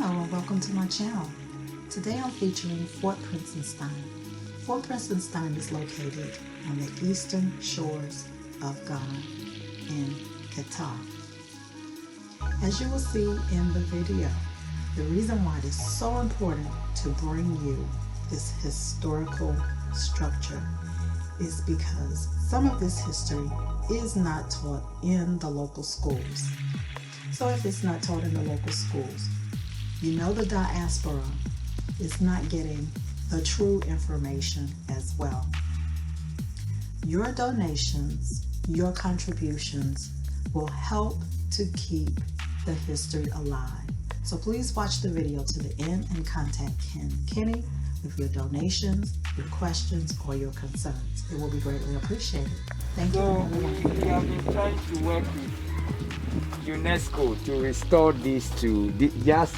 Hello and welcome to my channel. Today I'm featuring Fort Prinzenstein. Fort Prinzenstein is located on the eastern shores of Ghana in Qatar. As you will see in the video, the reason why it is so important to bring you this historical structure is because some of this history is not taught in the local schools. So if it's not taught in the local schools, you know the diaspora is not getting the true information as well. Your donations, your contributions will help to keep the history alive. So please watch the video to the end and contact Kenny with your donations, your questions, or your concerns. It will be greatly appreciated. Thank you. We have been trying to work with UNESCO to restore this to just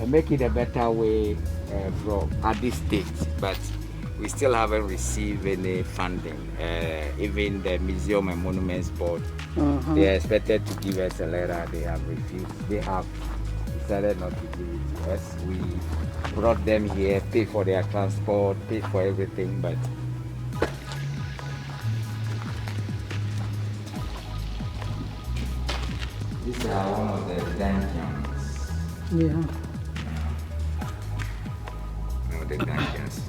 make it a better way from at this stage, but we still haven't received any funding. Even the Museum and Monuments Board, they are expected to give us a letter. They have refused. They have decided not to give it to us. We brought them here, paid for their transport, paid for everything, but these are one of the dungeons. Yeah. No, the dungeons.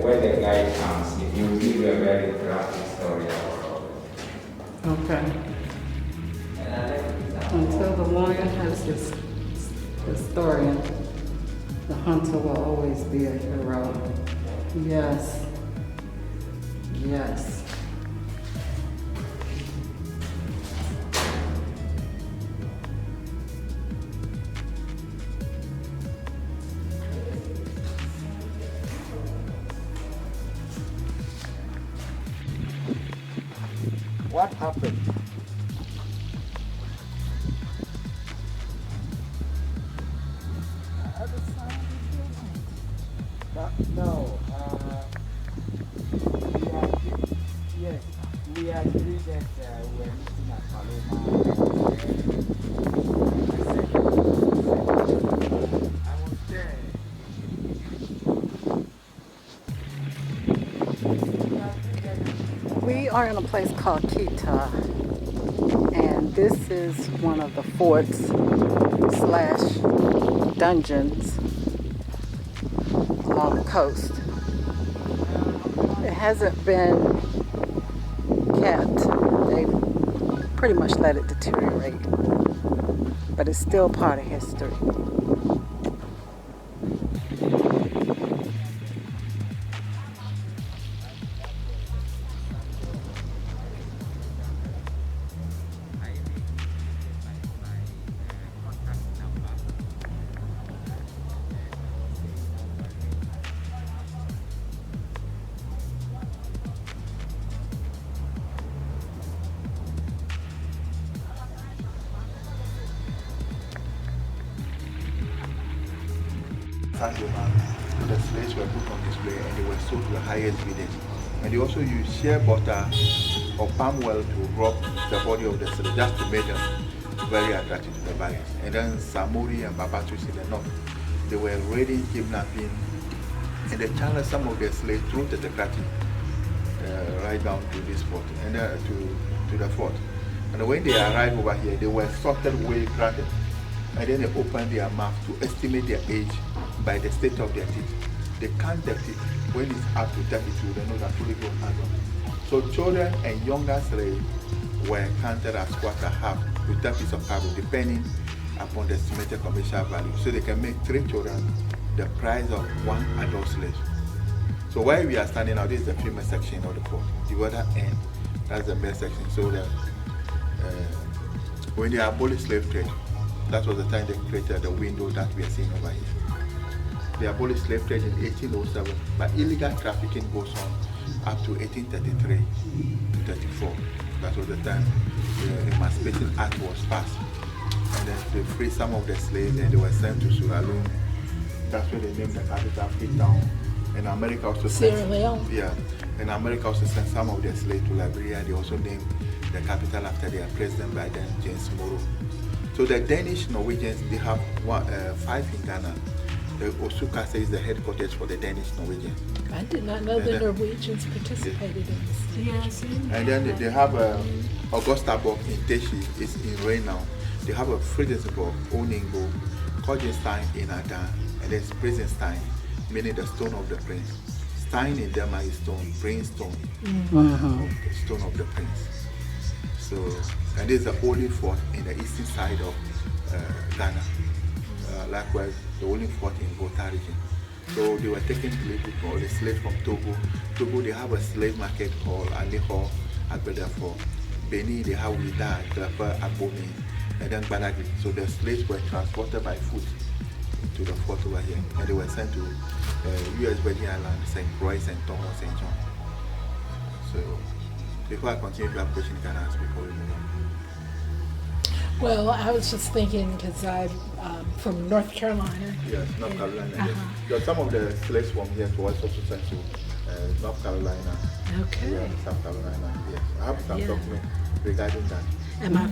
When the guy comes, if you give a very graphic story about it. Okay. Until the lion has his historian, the hunter will always be a hero. Yes. Yes. What happened? No, we agreed that we're meeting at Paloma. I was there. We are in a place called Kita, and this is one of the forts / dungeons along the coast. It hasn't been kept. They pretty much let it deteriorate, but it's still part of history. The slaves were put on display and they were sold to the highest bidders. And they also used shea butter or palm oil to rub the body of the slave just to make them very attractive to the buyers. And then Samori and Babatus in the north, they were raiding, kidnapping, and they challenged some of their slaves through the Tekrati right down to this fort and to the fort. And when they arrived over here, they were sorted way granted. And then they opened their mouth to estimate their age by the state of their teeth. They count their teeth. When it's up to 32, they know that fully grown adults. So children and younger slaves were counted as quarter, half, with that piece of cargo, depending upon the estimated commercial value. So they can make 3 children the price of 1 adult slave. So where we are standing now, this is the female section of the fort. The other end, that's the male section. So that when they abolished slave trade, that was the time they created the window that we are seeing over here. They abolished slave trade in 1807, but illegal trafficking goes on up to 1833 to 34. That was the time the Emancipation Act was passed. And then they freed some of the slaves and they were sent to Sierra Leone. That's where they named the capital Freetown. And America also Sierra Leone? Yeah. In America, also sent some of their slaves to Liberia. They also named the capital after their president by then, James Morrow. So the Danish Norwegians, they have 5 in Ghana. The Osukase is the headquarters for the Danish Norwegian. I did not know the Norwegians participated in this. Yes. And then they have Augusta Borg in Teshi, it's in rain now. They have a Fridensborg, Oningbo, Kojinstein in Adan, and there's Prinzenstein, meaning the stone of the prince. Stein in Denmark is stone, Princeton, the stone of the prince. So, and this is the only fort in the eastern side of Ghana. Likewise, the only fort in Volta region. So they were taking the slaves from Togo. Togo, they have a slave market called Aleho, Agbedafo. Benin, they have Wida, Klepa, Abomi, and then Balagi. So the slaves were transported by foot to the fort over here, and they were sent to U.S. Virgin Islands, St. Croix, St. Thomas, St. John. So before I continue, if you have a question, you can ask before we move on. Well, I was just thinking because I'm from North Carolina. Yes, North Carolina. Yes. Because some of the slaves from here were also sent to North Carolina. Okay. South Carolina. Yes, I have some document regarding that. And my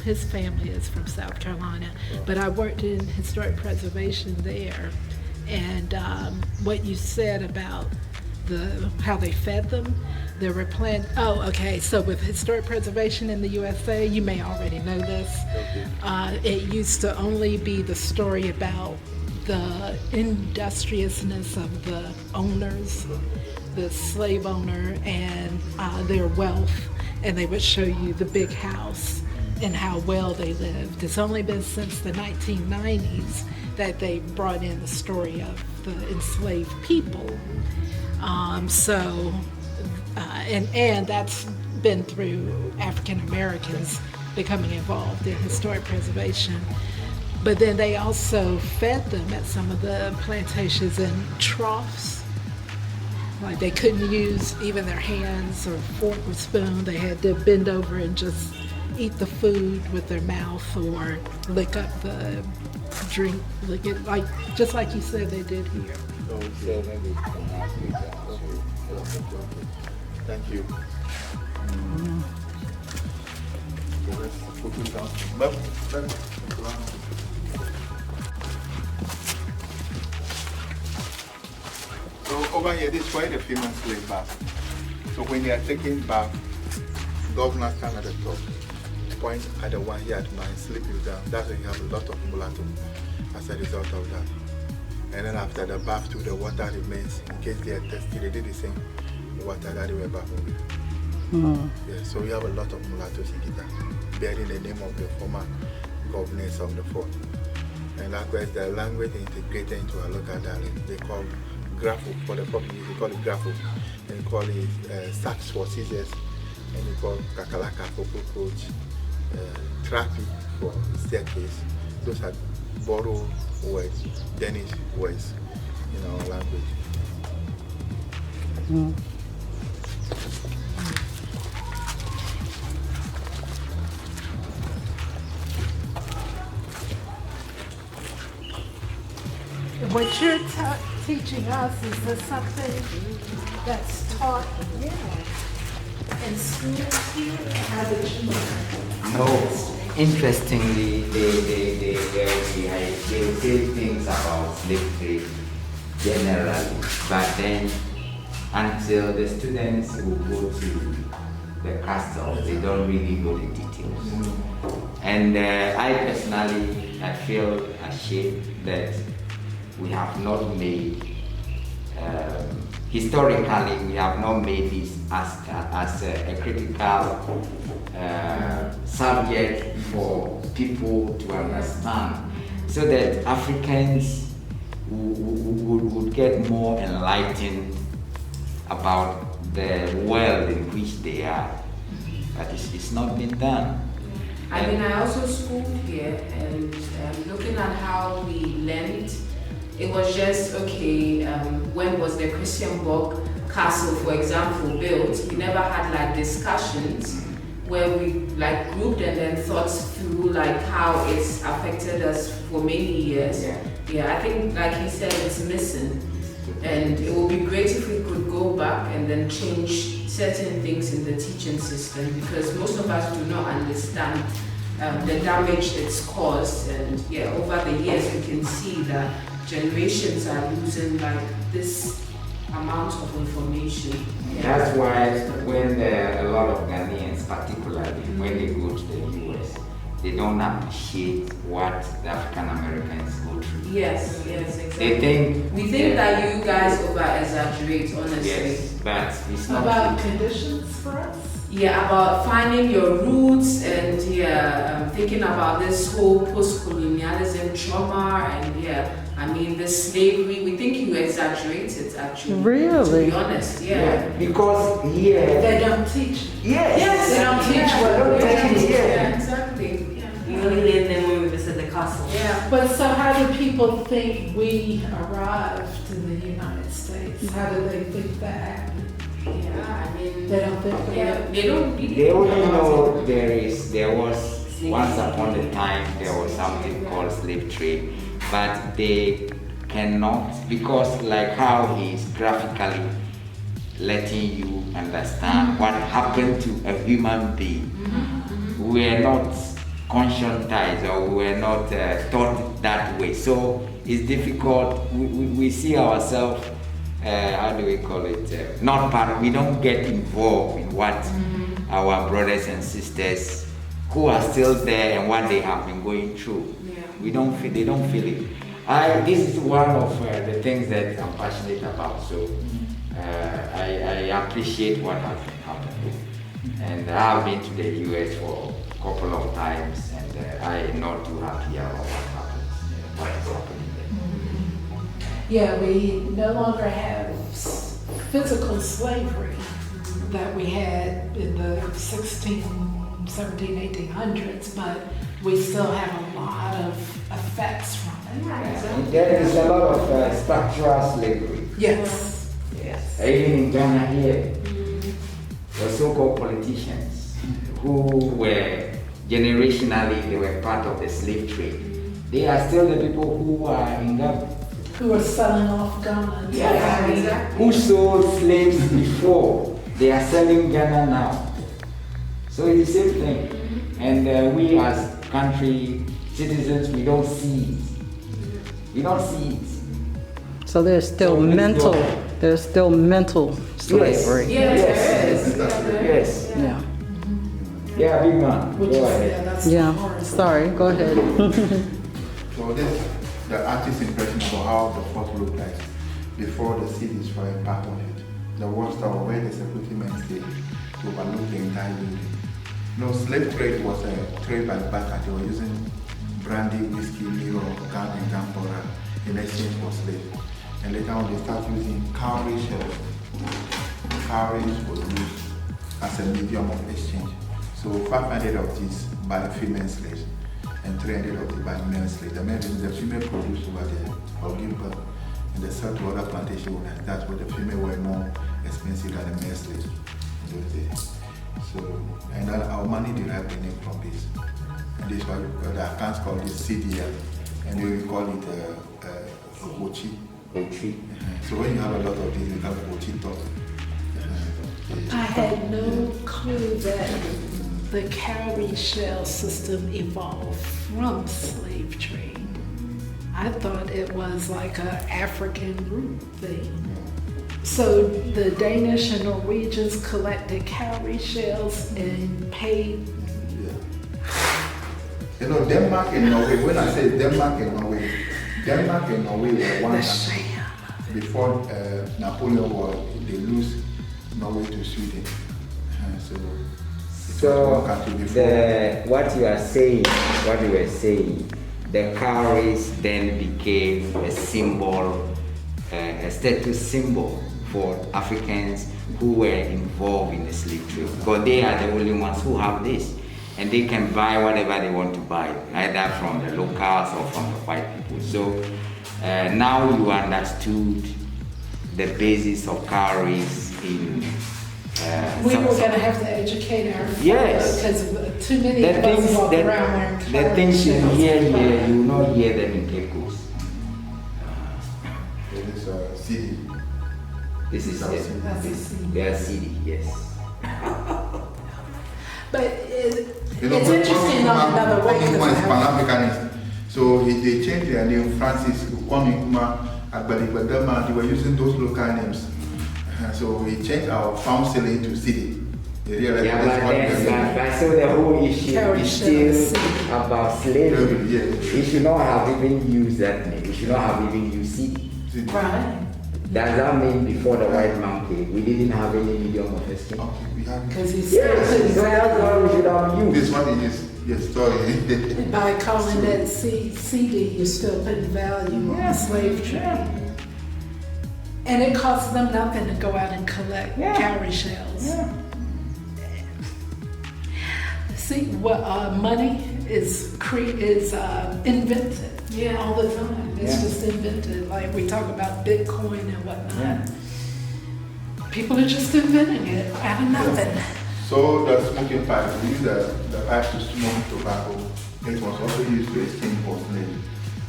his family is from South Carolina, but I worked in historic preservation there. And what you said about how they fed them, there were plans. Oh, okay. So with historic preservation in the USA, you may already know this. It used to only be the story about the industriousness of the owners, the slave owner, and their wealth, and they would show you the big house and how well they lived. It's only been since the 1990s that they brought in the story of the enslaved people. And that's been through African Americans becoming involved in historic preservation. But then they also fed them at some of the plantations in troughs. Like they couldn't use even their hands or fork or spoon. They had to bend over and just eat the food with their mouth or lick up the drink, lick it just like you said they did here. So maybe you can ask me that. Thank you. So let's put it down. So over here, this is where the female slave bath. So when they are taking bath, governor stand at the top, point at the one here at mine, slip you down. That's when you have a lot of mulatto as a result of that. And then after the bath too, the water remains in case they are thirsty. They did the same water that they were bathing with. Yeah, so we have a lot of mulattoes in Gita, bearing the name of the former governors of the fort. And likewise, the language integrated into our local dialect. They call grapho for the Portuguese. They call it grapho, and they call it sax for scissors, and they call kakalaka for cockroach, trapi for staircase. Those are borrowed words, Danish words in our language. What you're teaching us, is this something that's taught in schools here? How did you learn? No, interestingly, they say things about slave trade generally, but then until the students will go to the castle, they don't really know the details. And I personally, I feel ashamed that we have not made, historically, we have not made this as a critical subject for people to understand, so that Africans would get more enlightened about the world in which they are. But it's not been done. I mean, I also schooled here, and looking at how we learned, it was just, okay, when was the Christianborg Castle, for example, built? We never had like discussions where we like grouped and then thought through like how it's affected us for many years. Yeah, I think like he said, it's missing. And it would be great if we could go back and and then change certain things in the teaching system, because most of us do not understand the damage it's caused. And yeah, over the years we can see that generations are losing like this amount of information. Yeah. That's why when a lot of Ghanaians, particularly when they go to the US, they don't appreciate what the African Americans go through. Yes, exactly. They think we think that you guys over exaggerate, honestly. Yes, but it's not About true. conditions for us? Yeah, about finding your roots, and thinking about this whole post-colonialism trauma, and I mean the slavery. We think you exaggerate it, actually. Really? To be honest, Because here, They don't teach. yes, They don't teach what they teach, Yeah, exactly. We only learn them when we visit the castle. Yeah. But so how do people think we arrived in the United States? How do they think that happened? Yeah, I mean, They don't think they don't really they only about know it. there was once upon a time there was something called slave trade, but they cannot, because like how he's graphically letting you understand what happened to a human being. We are not conscientized, or we were not taught that way, so it's difficult. We see ourselves, how do we call it, not part, we don't get involved in what our brothers and sisters who are still there and what they have been going through. They don't feel it. This is one of the things that I'm passionate about, so I appreciate what has been happening. And I've been to the US for a couple of times, and I'm not too happy about what is happening there. Yeah, we no longer have physical slavery that we had in the 17, 1800s, but we still have a lot of effects from it. And there is a lot of structural slavery. Yes. Even in Ghana here, the so-called politicians who were generationally, they were part of the slave trade. They are still the people who are in Ghana. Who are selling off Ghana. Yeah, exactly. Who sold slaves before, they are selling Ghana now. So it's the same thing. And we as country citizens, we don't see it. We don't see it. So there's still mental slavery. Yes, there is. Yes. Yeah. Yeah, big man. Which Go is, ahead. that's Yeah. the hardest. Sorry, go ahead. So this the artist's impression about how the fort looked like before the cities were back on it. The watchtower where the security men stayed to overlook the entire building. No, slave trade was a trade by barter. They were using brandy, whiskey, liquor, gun, and gunpowder in exchange for slaves. And later on, they started using cowrie shells. Cowries was used as a medium of exchange. So 500 of these by female slaves and 300 of these by male slaves. The female produced over there or give birth, and they sell to other plantation owners. That's where the female were more expensive than the male slaves in those days. So, and our money derived the name from this. And this is why the accounts call this idia, and we call it Ochi. So when you have a lot of these, you have Ochi talk. I had no clue that the cowrie shell system evolved from slave trade. I thought it was like an African root thing. So the Danish and Norwegians collected cowrie shells and paid. You know, Denmark and Norway, when I say Denmark and Norway were one country. Before Napoleon War, they lose Norway to Sweden. So one country before. What you are saying, what you were saying, the cowries then became a symbol, a status symbol for Africans who were involved in the slave trade, because they are the only ones who have this, and they can buy whatever they want to buy, either from the locals or from the white people. So now you understood the basis of cowries in. We were going to have to educate our Yes. because too many of us walk around wearing the cowrie things you shells. hear here, you will not hear them in Cape Coast. There is a city. This is That's a this, CD. they are CD, yes. But it's You know, interesting on another way. Kwame is because Pan-Africanist. So they changed their name, Francis, Kwame Nkrumah, Agbali Gbagama. They were using those local names. So we changed our pound sterling to cedi. They realized Yeah, that's but what then, we but so the whole issue Carry is shells. still about slavery. Yes. We should not have even used that name. We should not have even used CD. Right. Does that mean before the white man came, we didn't have any medium of escape? Okay, we have. Because he's Yes, still so that's what we should have used. This one is, yes, sorry. by calling that CD, you're still putting value on the slave trade. And it costs them nothing to go out and collect cowrie shells. Yeah. See, what money is invented all the time. It's Yeah. just invented. Like we talk about Bitcoin and whatnot. Yeah. People are just inventing it out of nothing. So the smoking pipe, we use the pipe to smoke tobacco. It was also used to exchange for slaves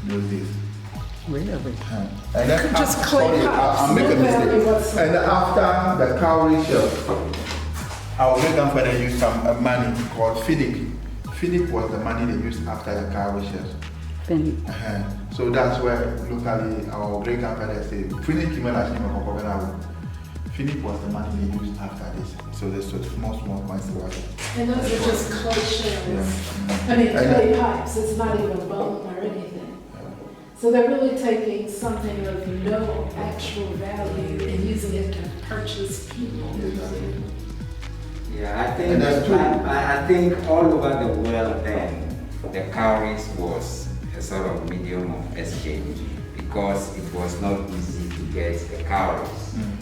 in those days. Really? And then Just after, clay sorry, pipes, I'm making a no value mistake. whatsoever. And then after the cowrie shell, our great grandfather used some money called finnick. Finnick was the money they used after the cowrie shells. So that's where locally our great grandfather said, finnick was the money they used after this. So there's sort of small coins about it. And those are just clay shells. Yeah. I mean, And clay pipes. It's not even bone or anything. So they're really taking something of no actual value and using it to purchase people. Yeah, I And that's true. I think all over the world then, the cowries was a sort of medium of exchange because it was not easy to get the cowries.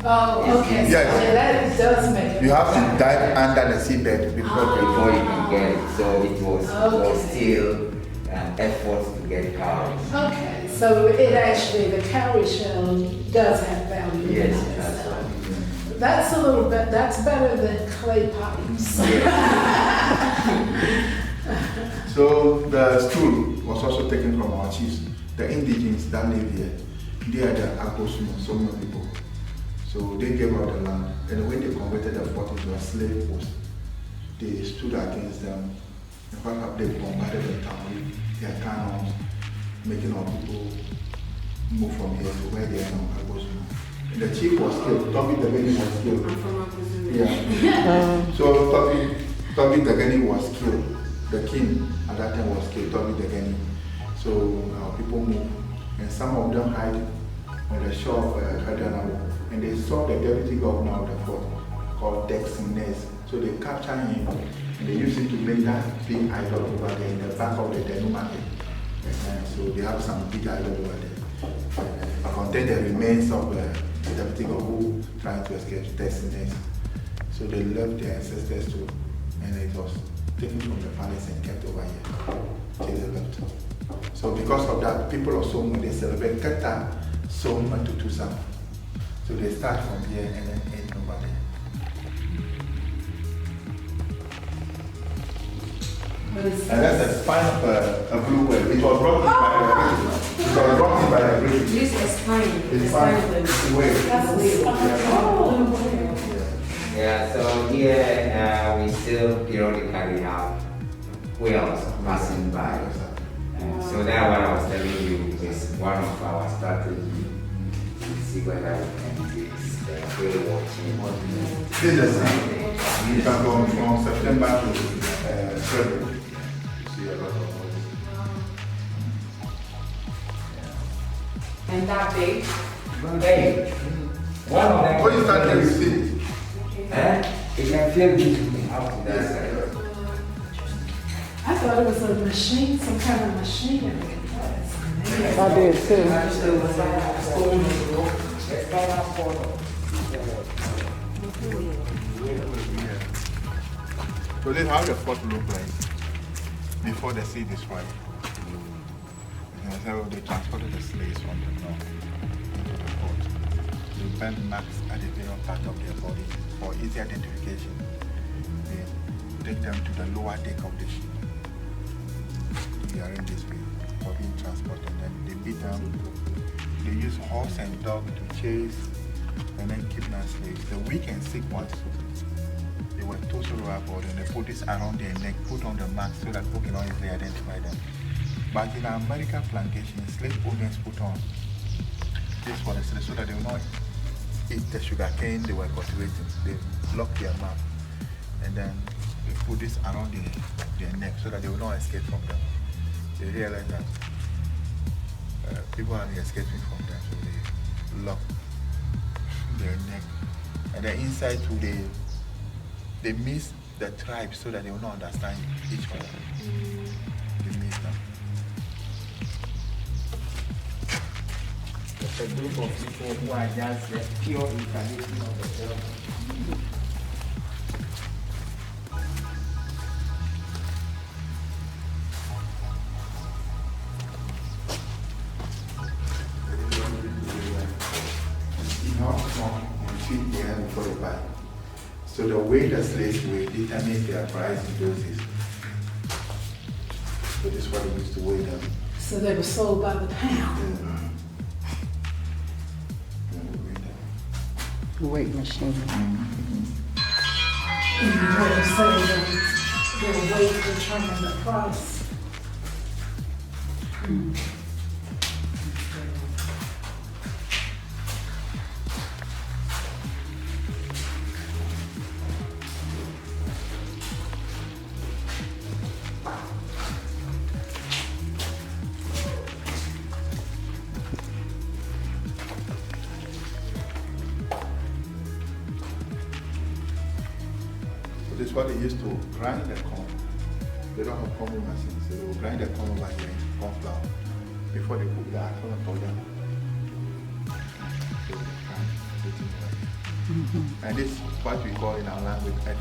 Oh, okay. Yes. So that does make it. You have to dive under the seabed Before you can get it, so it was still an effort to get cowries. Okay, so it actually, the cowrie shell does have value. in Yes, it that's itself. right. That's a little bit, that's better than clay pipes. So the stool was also taken from our chiefs. The indigenes that live here, they are the Akosuma, Somo people. So they gave up the land, and when they converted the fort into a slave post, they stood against them. In fact, they bombarded the town with their cannons, making our people move from here to where they are now, Akosuma. And the chief was killed. Tommy the Gani was killed. Yeah. So Tommy the Gani was killed. The king at that time was killed, Tommy the Gani. So our people moved, and some of them hide on the shore of Kadanawa. And they saw the deputy governor of the fort called Dexines. So they captured him, and they used him to make that big idol over there in the back of the Denu market. So they have some big idol over there. Contain the remains of the deputy governor who tried to escape Dexines. So they left their ancestors too, and it was taken from the palace and kept over here till they left. So because of that, people of Somu, they celebrate Kata, Somu, and Tutusa. So they start from here and then end over there. And that's the spine of a blue whale. It was brought in by the British. It was brought in by the British. This is spine. It's spine of the whale. Yeah, so here we still periodically have whales passing by. So that what I was telling you is one of our strategies to see whether we can use the whale watching. This is the same. You can go from September to February. You see a lot of whales. And that big? Hey, one of them. When you start there, you see it. You can feel this out to that side. I thought it was a machine, some kind of machinery. I did too. So this is how the fort looked like before the sea destroyed. So they transported the slaves from the north to the fort. They burned marks at the various part of their body for easy identification. They take them to the lower deck of the ship. They are in this way for being transported. And they beat them. They use horse and dog to chase and then kidnap slaves. The weak and sick ones, they were totally overboard, and they put this around their neck, put on the mask so that people can easily identify them. But in American plantation, slave owners put on this for the slaves so that they will not eat the sugar cane they were cultivating. They block their mouth, and then they put this around their neck so that they will not escape from them. They realized that people are escaping from them, so they lock their neck. And then inside too, they miss the tribe so that they will not understand each other. They miss them. It's a group of people who are just the pure incarnation of the devil. Before they buy. So the way the slaves weigh determines their price in those days. So this is what they used to weigh them. So they were sold by the pound. Weight machine. You heard them say their weight determined the price. This is what they used to grind the corn. They don't have corn machines, so they will grind the corn over here into corn flour before they put the actual powder. So they grind everything over here. And this is what we call in our language a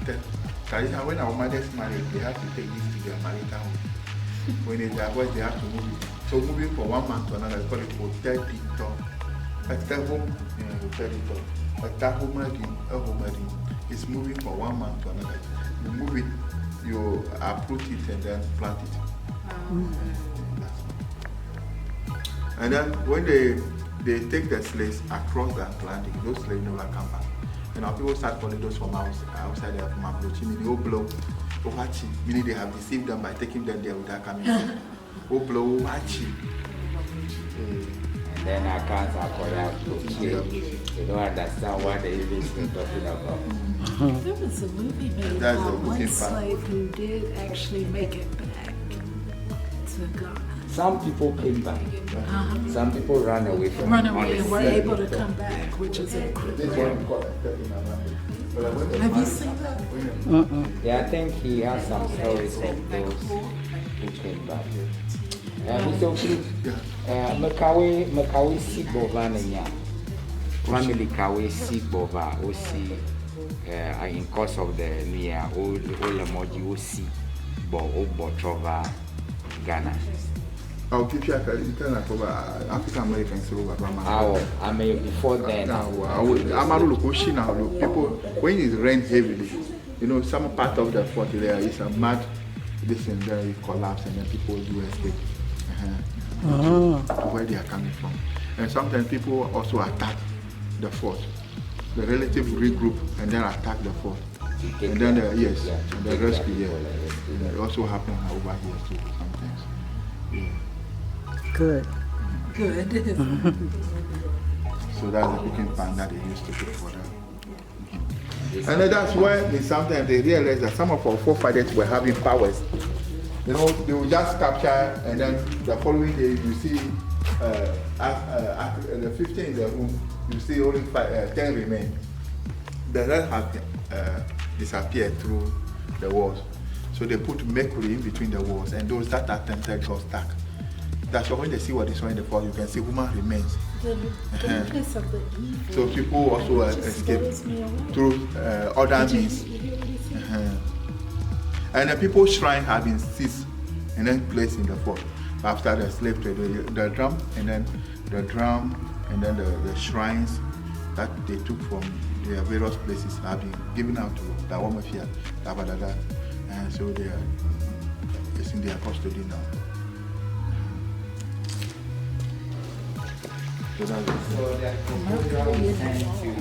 tradition. When our mothers marry, they have to take this to their marital home. When they divorce, they have to move it. So moving from one man to another, we call it hotel dito. Hotel home, hotel dito. Hotel home, it's moving from one man to another. You move it, you uproot it and then plant it. And then when they take the slaves across the Atlantic, those slaves never come back. And now people start calling those from outside there, from Abrochi, they all blow, Ohachi, meaning they have deceived them by taking them there without coming back. Oh, blow, Ohachi. And then I can't they don't understand what they even talking about. There was a movie made about one slave who did actually make it back to Ghana. Some people came back. Some people ran away from Run away and were able to come back, which is incredible. Have you seen that? Yeah, I think he has some stories of those who came back. So please, Makawe Sigbova Nenya, family Kawe Sigbova, Osi, in course of the near old Olamoji Osi, Bo Trova, Ghana. I'll give you African Americans over I mean, before then. People, when it rains heavily, you know, some part of the fort there is a mud, this and there it collapses and then people do escape. Where they are coming from. And sometimes people also attack the fort. The relatives regroup and then attack the fort. And then, the rescue, It also happens over here too sometimes. Yeah. Good. Good. So that's the cooking pan that they used to cook for them. And then that's why sometimes they realize that some of our forefathers were having powers. You know, they will just capture, and then the following day you see the 15 in the room, you see only 10 remain. The rest have disappeared through the walls. So they put mercury in between the walls, and those that attempted got stuck. That's why when they see what they saw in the fall, you can see human remains. So people also escape through other means. And the people's shrine have been seized and then placed in the fort. After the slave trade, the drum and then the shrines that they took from their various places have been given out to the Wamafia, Tabadada, and so they are in their custody now. So that's it. So the proposal we sent to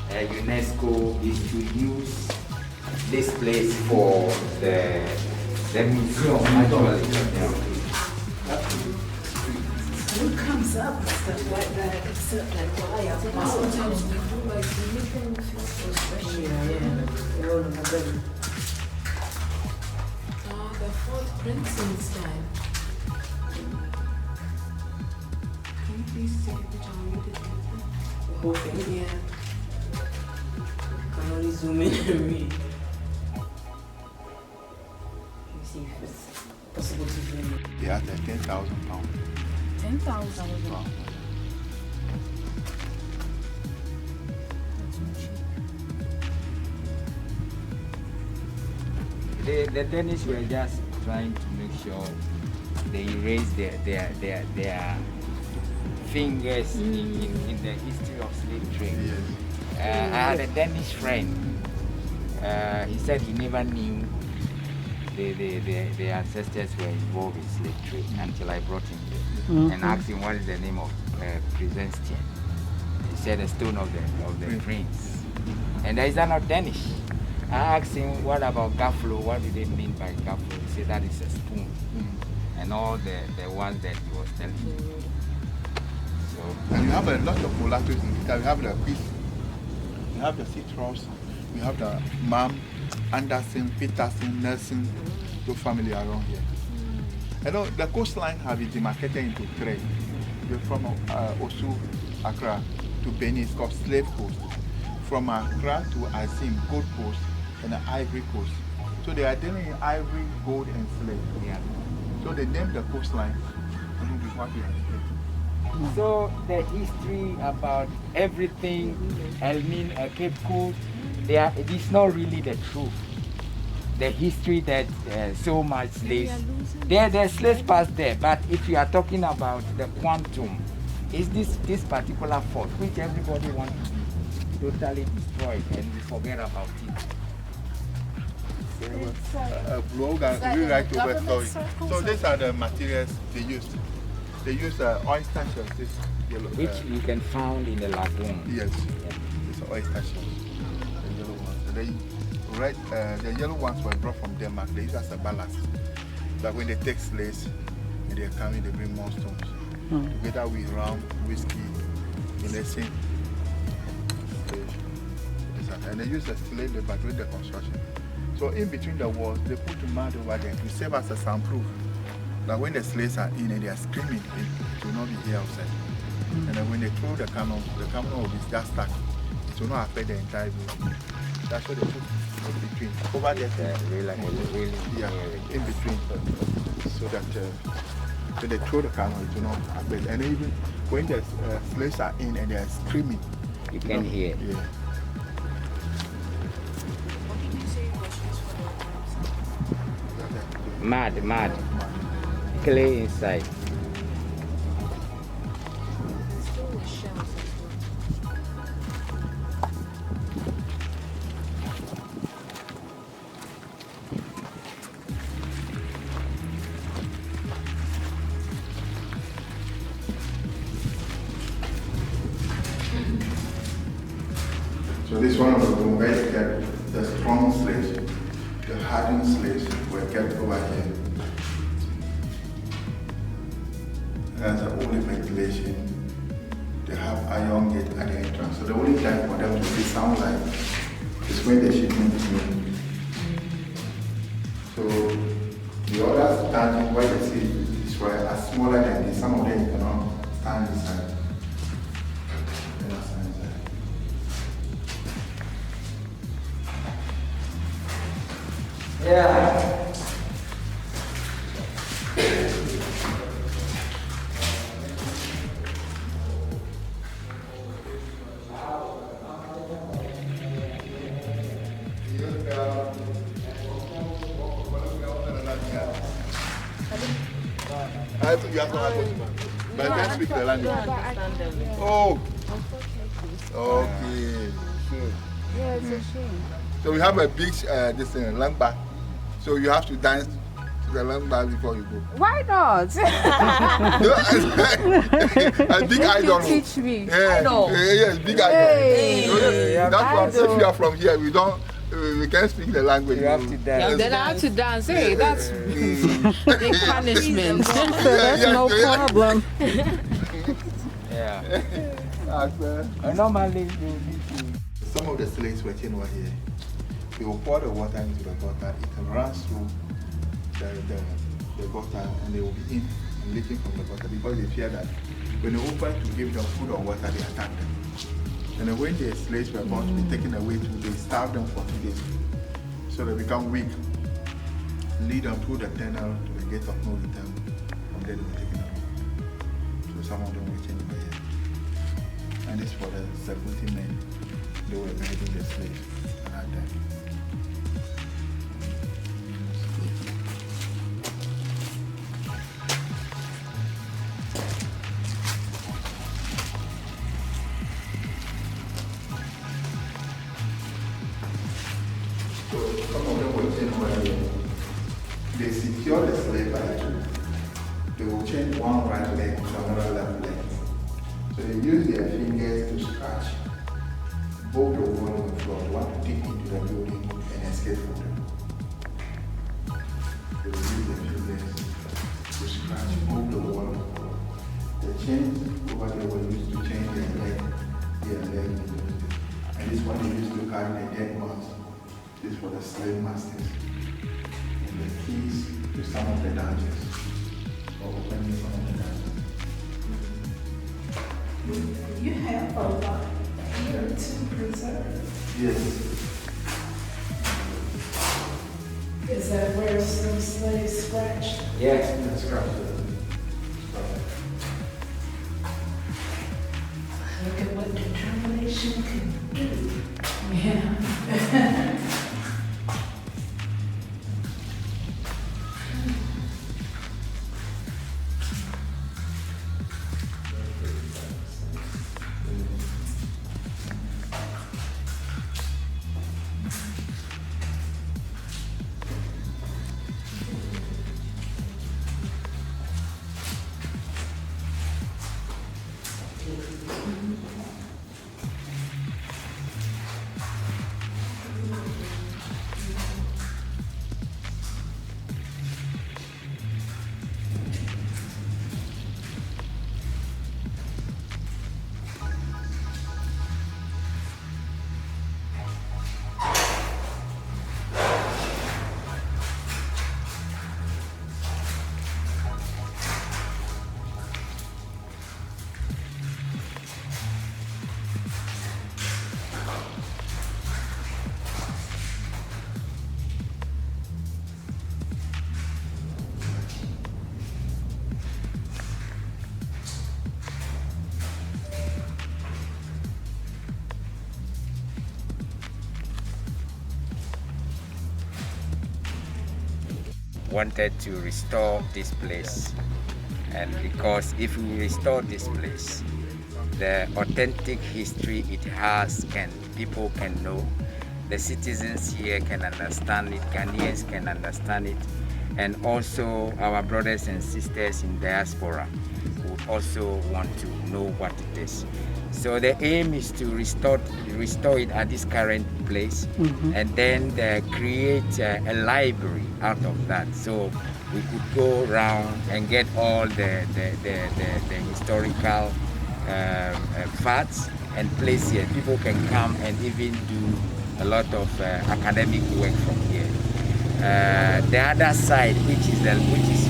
UNESCO is to use this place for the museum actually. Who comes up with stuff like that except that fire? Sometimes we do like we make them feel so special. They're all in my bedroom. The fourth Prinzenstein. Can you please take a picture and read it? The whole thing. Yeah. Can only zoom in and read. Let me see if it's possible to zoom in. They had like 10,000 pounds. 10,000. Wow. The Danish were just trying to make sure they erase their fingers in the history of slave trade. Yes. I had a Danish friend. He said he never knew the ancestors were involved in slave trade until I brought him here and asked him what is the name of Prinzenstein. He said the stone of the prince. And there is not Danish. I asked him what about gaflo, what do they mean by gaflo? He said that is a spoon. And all the ones that he was telling me. So, And you have a lot of mulattoes in Kita. We have the Peace, we have the Citrus, we have the Mam, Anderson, Peterson, Nelson, the family around here. You know, the coastline have been demarcated into three. You're from Osu, Accra to Benin, it's called Slave Coast. From Accra to Azim, Gold Coast, and the Ivory Coast. So they are dealing in ivory, gold, and slave. yeah. So they named the coastline. And this is what we are saying. So the history about everything, Cape Coast, it is not really the truth. The history that so much slaves, there's slaves past there, but if you are talking about the quantum, is this particular fort, which everybody wants to be totally destroyed and we forget about it. Rewrite over story. So these are the materials they used. They use oyster shells, this yellow. Which you can find in the lagoon. Yes, it's oyster shells. The yellow ones. The yellow ones were brought from Denmark. They use as a ballast. But when they take slaves, and they are coming, they bring more stones. Together with rum, whiskey, venison. And they use the slave labor during the construction. So in between the walls, they put mud over there to serve as a soundproof. That when the slaves are in and they are screaming, it will not be here outside. And then when they throw the cannon will be just stuck. It will not affect the entire building. That's what they put in between. Over there, Really, yeah, in between. So that when they throw the cannon, it will not affect. And even when the slaves are in and they are screaming, you can hear. Yeah. Mud. Clay inside. So this one of the room where you get the strong slaves, the hardened slaves were kept over here. That's the only ventilation. They have iron gate at the entrance. So the only time for them to see sound like is when the shipment is moving. So the other standing where the seat is where are smaller than this. Some of them you cannot stand inside. Yeah. You have to have it. But you can't speak the language. Oh. Okay. Yeah, it's a shame. So we have a big this thing, langba. So you have to dance the land mass before you go? Why not? No, a big idol. Teach me. Yeah, Idol. yes, big idol. Hey. So that's why if Idol. you are from here, we can't speak the language. You have to dance. Then I have to dance. Hey, that's big punishment. That's no problem. Yeah. Akbar. Normally, you need to. Some of the slaves were here. They will pour the water into the gutter. It runs through the gutter, and they will be in and leaking from the gutter because they fear that when they open to give them food or water, they attack them. And then when the slaves were about to be taken away, they starve them for 2 days. So they become weak. Lead them through the tunnel to the gate of no return. From there they were taken away. So some of them were changed by here. And this for the 70 men. They were guiding the slaves at that time. So some of them were chained over here. They secure the slave by two. They will chain one right leg to another left leg. So they use their fingers to scratch both the wall and the floor. They want to dig into the building and escape from them. They will use their fingers to scratch both the wall and the floor. The chains over there were used to chain their leg. And this one they used to carry the dead ones. This for the slave masters. And the keys to some of the dungeons. Or opening some of the dungeons. You have a lot here to preserve. Yes. Is that where some slaves scratched? Yes. That's correct. Look at what determination can do. Yeah. Wanted to restore this place, and because if we restore this place, the authentic history it has people can know, the citizens here can understand it, Ghanaians can understand it, and also our brothers and sisters in diaspora would also want to know what it is. So the aim is to restore it at this current place, and then create a library out of that. So we could go around and get all the historical facts and place here. People can come and even do a lot of academic work from here. The other side, which is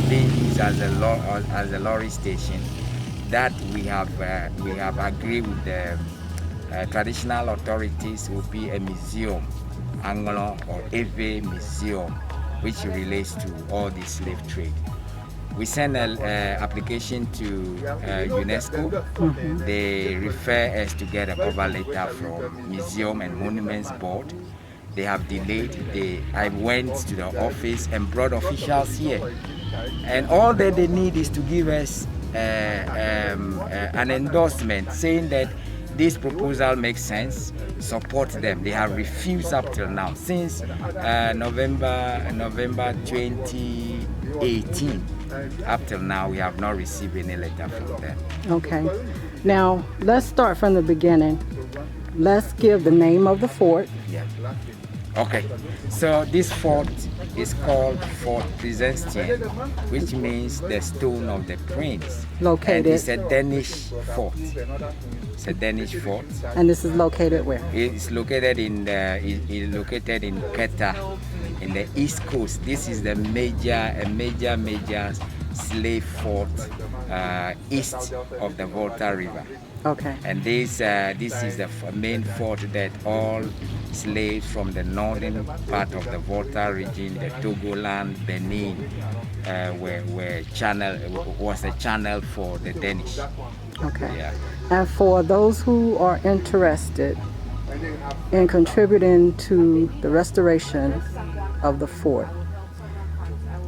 being used as a lorry station, that we have agreed with the traditional authorities will be a museum, Anglo or Eve museum, which relates to all the slave trade. We send an application to UNESCO. They refer us to get a cover letter from Museum and Monuments Board. They have delayed. I went to the office and brought officials here, and all that they need is to give us an endorsement saying that this proposal makes sense, support them. They have refused up till now. Since November 20, 2018. Up till now, we have not received any letter from them. Okay. Now, let's start from the beginning. Let's give the name of the fort. Yeah. Okay. So this fort is called Fort Prinzenstein, which means the stone of the prince. Located. And it's a Danish fort. It's a Danish fort. And this is located where? It's located in Quetta, in the east coast. This is the major slave fort east of the Volta River. Okay. And this is the main fort that all slaves from the northern part of the Volta region, the Togoland, Benin, was a channel for the Danish. Okay. Yeah. And for those who are interested in contributing to the restoration of the fort,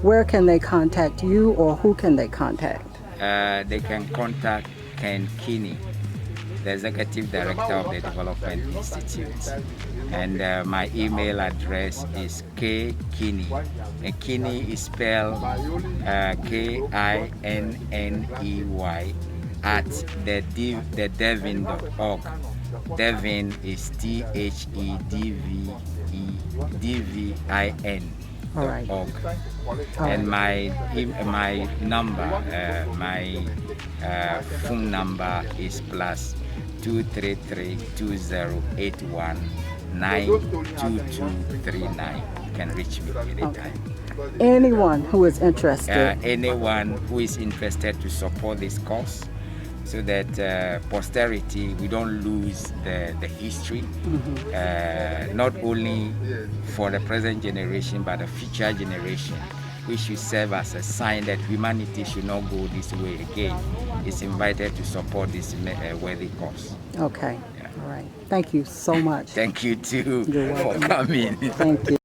where can they contact you, or who can they contact? They can contact kkinney, the Executive Director of the Development Institute. And my email address is kkinney. And Kinney is spelled KINNEY at the devin.org. Devin is THEDVIN. All right. .org. All And right. my number, my phone number is plus 233-2081-92239. You can reach me anytime. Okay. Anyone who is interested. Anyone who is interested to support this cause, so that posterity, we don't lose the history, not only for the present generation but the future generation, which should serve as a sign that humanity should not go this way again, is invited to support this worthy cause. Okay. Yeah. All right. Thank you so much. Thank you too You're for welcome. coming. Thank you.